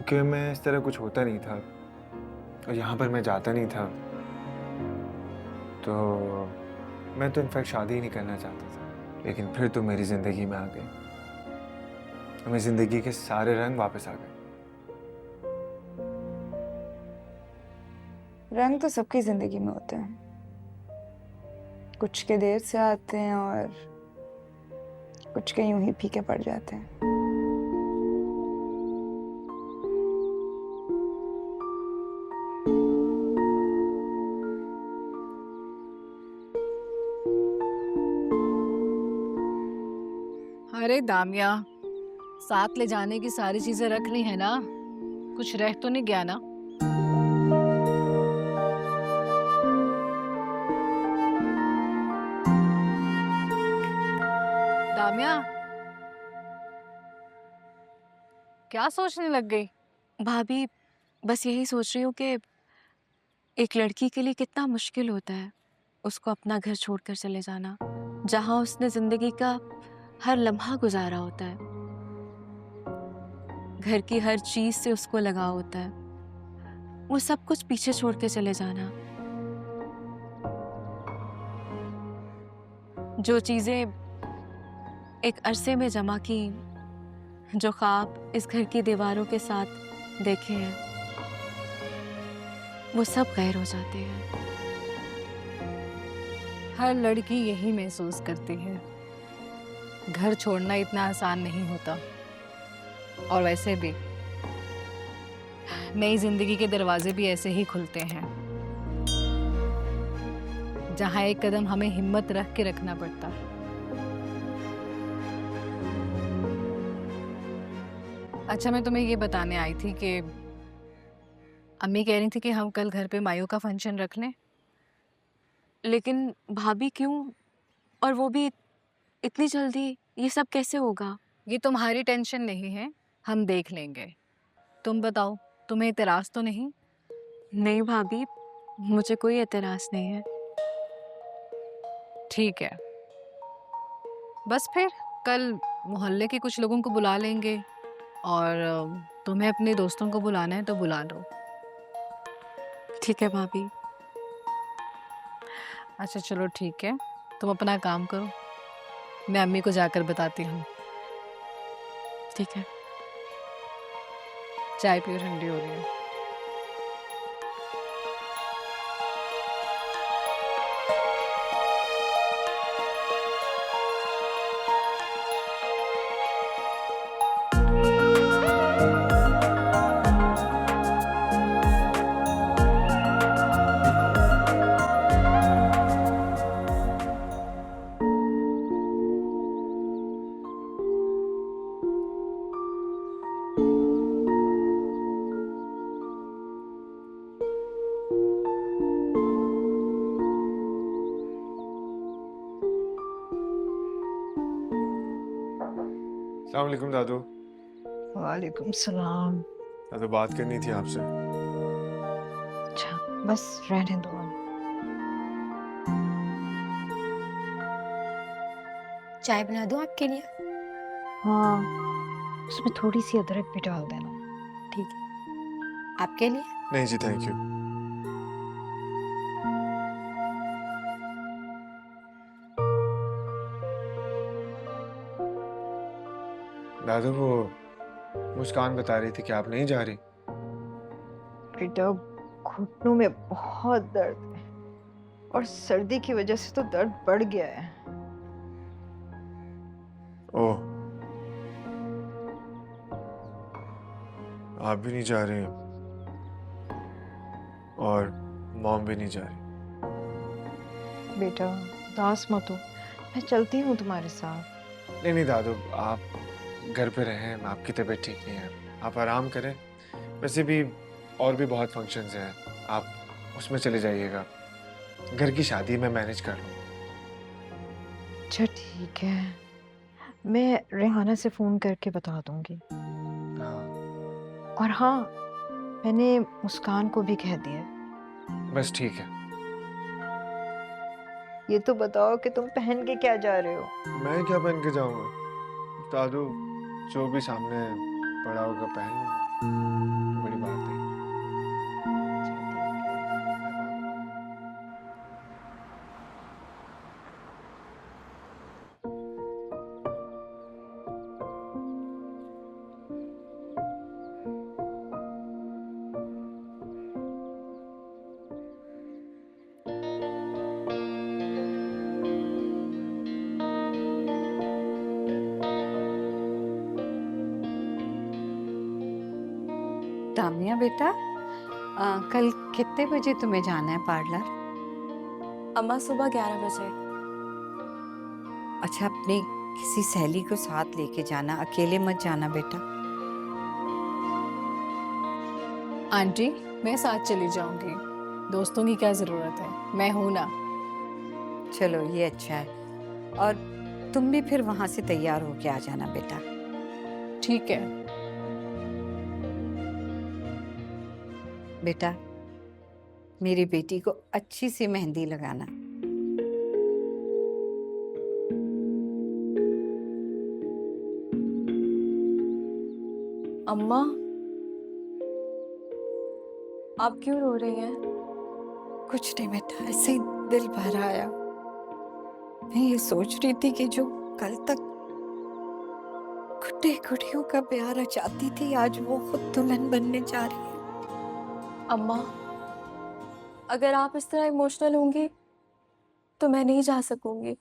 UK में इस तरह कुछ होता नहीं था और यहाँ पर मैं जाता नहीं था, तो मैं तो इनफैक्ट शादी ही नहीं करना चाहता था। लेकिन फिर तो मेरी ज़िंदगी में आ गई, मेरी ज़िंदगी के सारे रंग वापस आ गए। रंग तो सबकी जिंदगी में होते हैं, कुछ के देर से आते हैं और कुछ के यूं ही फीके पड़ जाते हैं। अरे दामिया, साथ ले जाने की सारी चीजें रख ली है ना? कुछ रह तो नहीं गया ना? दामिया, क्या सोचने लग गई? भाभी, बस यही सोच रही हूँ कि एक लड़की के लिए कितना मुश्किल होता है उसको अपना घर छोड़कर चले जाना, जहाँ उसने जिंदगी का हर लम्हा गुजारा होता है, घर की हर चीज से उसको लगाव होता है, वो सब कुछ पीछे छोड़ के चले जाना। जो चीजें एक अरसे में जमा की, जो ख्वाब इस घर की दीवारों के साथ देखे हैं, वो सब गैर हो जाते हैं। हर लड़की यही महसूस करती है। घर छोड़ना इतना आसान नहीं होता, और वैसे भी नई जिंदगी के दरवाजे भी ऐसे ही खुलते हैं, जहां एक कदम हमें हिम्मत रख के रखना पड़ता है। अच्छा, मैं तुम्हें ये बताने आई थी कि अम्मी कह रही थी कि हम कल घर पे मायू का फंक्शन रख लें। लेकिन भाभी क्यों, और वो भी इतनी जल्दी? ये सब कैसे होगा? ये तुम्हारी टेंशन नहीं है, हम देख लेंगे। तुम बताओ, तुम्हें इतराज तो नहीं? नहीं भाभी, मुझे कोई एतराज नहीं है। ठीक है, बस फिर कल मोहल्ले के कुछ लोगों को बुला लेंगे, और तुम्हें अपने दोस्तों को बुलाना है तो बुला लो। ठीक है भाभी। अच्छा चलो ठीक है, तुम अपना काम करो, मैं अम्मी को जाकर बताती हूँ। ठीक है। चाय पियो, ठंडी हो रही है। अस्सलाम वालेकुम दादू। वालेकुम सलाम। दादू, बात करनी थी आपसे। अच्छा, बस रहने दो। चाय बना दूं आपके लिए? हाँ, उसमें थोड़ी सी अदरक भी डाल देना। ठीक है। आपके लिए? नहीं जी, थैंक यू। दादू, वो मुस्कान बता रही थी कि आप नहीं जा रही। बेटा, घुटनों में बहुत दर्द है और सर्दी की वजह से तो दर्द बढ़ गया है। ओह, आप भी नहीं जा रहे और मॉम भी नहीं जा रही। बेटा, उदास मत हो, मैं चलती हूँ तुम्हारे साथ। नहीं नहीं दादू, आप घर पे रहें, आपकी तबीयत ठीक नहीं है, आप आराम करें। वैसे भी और भी बहुत फंक्शंस हैं, आप उसमें चले जाइएगा। घर की शादी में मैनेज कर लूँ। अच्छा ठीक है, मैं रेहाना से फ़ोन करके बता दूंगी। हाँ, और हाँ, मैंने मुस्कान को भी कह दिया है। बस ठीक है। ये तो बताओ कि तुम पहन के क्या जा रहे हो? मैं क्या पहन के जाऊँगा दादू, जो भी सामने पड़ा होगा पहन लूँगा। दामिया बेटा, कल कितने बजे तुम्हें जाना है पार्लर? अम्मा सुबह 11 बजे। अच्छा, अपनी किसी सहेली को साथ लेके जाना, अकेले मत जाना बेटा। आंटी मैं साथ चली जाऊंगी, दोस्तों की क्या जरूरत है, मैं हूं ना। चलो ये अच्छा है। और तुम भी फिर वहां से तैयार होके आ जाना बेटा। ठीक है। बेटा, मेरी बेटी को अच्छी सी मेहंदी लगाना। अम्मा, आप क्यों रो रही हैं? कुछ नहीं बेटा, ऐसे ही दिल भर आया। मैं ये सोच रही थी कि जो कल तक गुड्डे गुड़ियों का प्यार रचाती थी, आज वो खुद दुल्हन बनने जा रही है। अम्मा, अगर आप इस तरह इमोशनल होंगी तो मैं नहीं जा सकूंगी।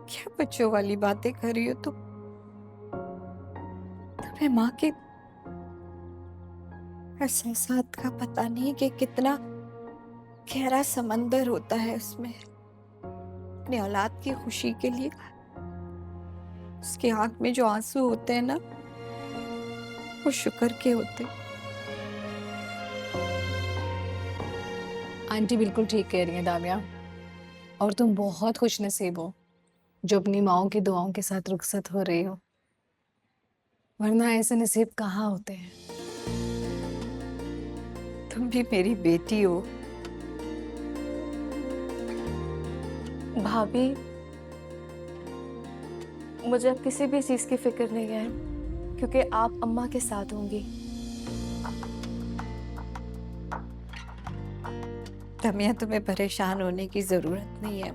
क्या बच्चों वाली बातें कर रही हो तुम? तुम्हें माँ के एहसासात का पता नहीं कि कितना गहरा समंदर होता है उसमें। अपनी औलाद की खुशी के लिए उसकी आंख में जो आंसू होते हैं ना, वो शुक्र के होते हैं। आंटी बिल्कुल ठीक कह रही हैं दामिया, और तुम बहुत खुश नसीब हो जो अपनी माओ की दुआओं के साथ रुखसत हो रही हो, वरना ऐसे नसीब कहाँ होते हैं। तुम भी मेरी बेटी हो। भाभी, मुझे अब किसी भी चीज की फिक्र नहीं है, क्योंकि आप अम्मा के साथ होंगी। रमिया, तुम्हें परेशान होने की जरूरत नहीं है।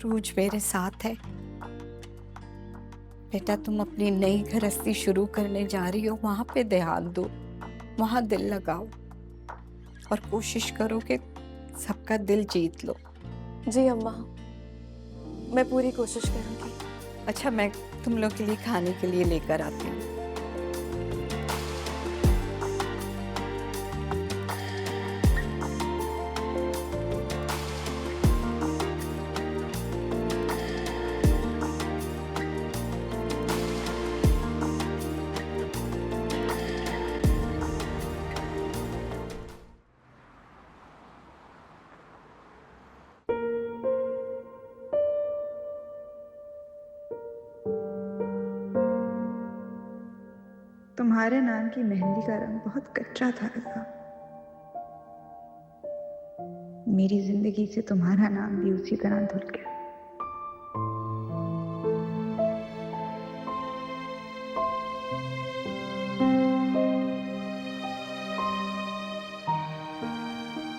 रूज मेरे साथ है। बेटा, तुम अपनी नई गृहस्थी शुरू करने जा रही हो, वहां पे ध्यान दो, वहां दिल लगाओ और कोशिश करो कि सबका दिल जीत लो। जी अम्मा, मैं पूरी कोशिश करूंगी। अच्छा, मैं तुम लोग के लिए खाने के लिए लेकर आती हूँ। तुम्हारे नाम की मेहंदी का रंग बहुत कच्चा था रज़ा। मेरी जिंदगी से तुम्हारा नाम भी उसी तरह धुल गया।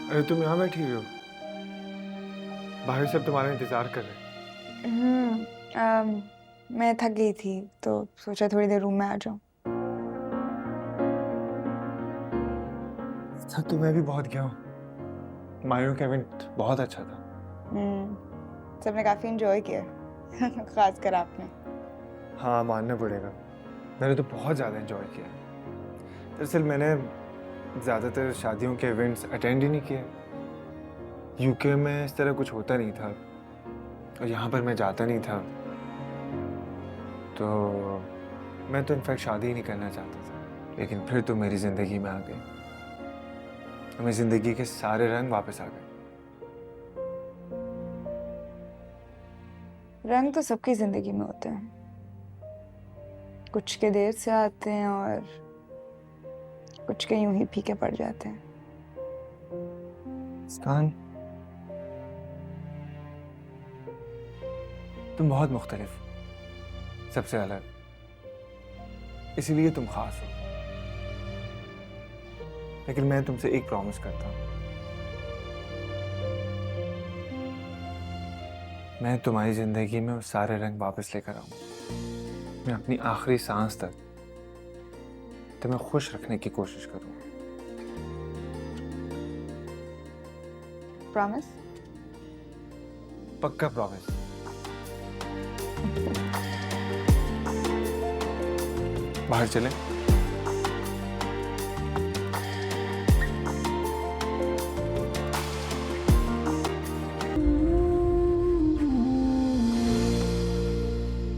अरे तुम यहाँ बैठी हुई हो? बाहर सब तुम्हारा इंतजार कर रहे हैं। मैं थक गई थी तो सोचा थोड़ी देर रूम में आ जाऊं। अच्छा, तो मैं भी बहुत गया हूँ। मायू का इवेंट बहुत अच्छा था। सबने काफी एंजॉय किया, खासकर आपने। हाँ, मानना पड़ेगा, मैंने तो बहुत ज़्यादा एंजॉय किया। दरअसल मैंने ज़्यादातर शादियों के इवेंट्स अटेंड ही नहीं किए। यूके में इस तरह कुछ होता नहीं था और यहाँ पर मैं जाता नहीं था, तो मैं तो इनफैक्ट शादी ही नहीं करना चाहता था। लेकिन फिर तो मेरी ज़िंदगी में आ गई, मेरी ज़िंदगी के सारे रंग वापस आ गए। रंग तो सबकी जिंदगी में होते हैं, कुछ के देर से आते हैं और कुछ के यूं ही फीके पड़ जाते हैं। मुस्कान, तुम बहुत मुख्तलिफ हो, सबसे अलग, इसीलिए तुम खास हो। लेकिन मैं तुमसे एक प्रॉमिस करता हूँ, मैं तुम्हारी जिंदगी में वो सारे रंग वापस लेकर आऊंगा। मैं अपनी आखिरी सांस तक तुम्हें खुश रखने की कोशिश करूंगा। प्रॉमिस? पक्का प्रॉमिस। बाहर चलें?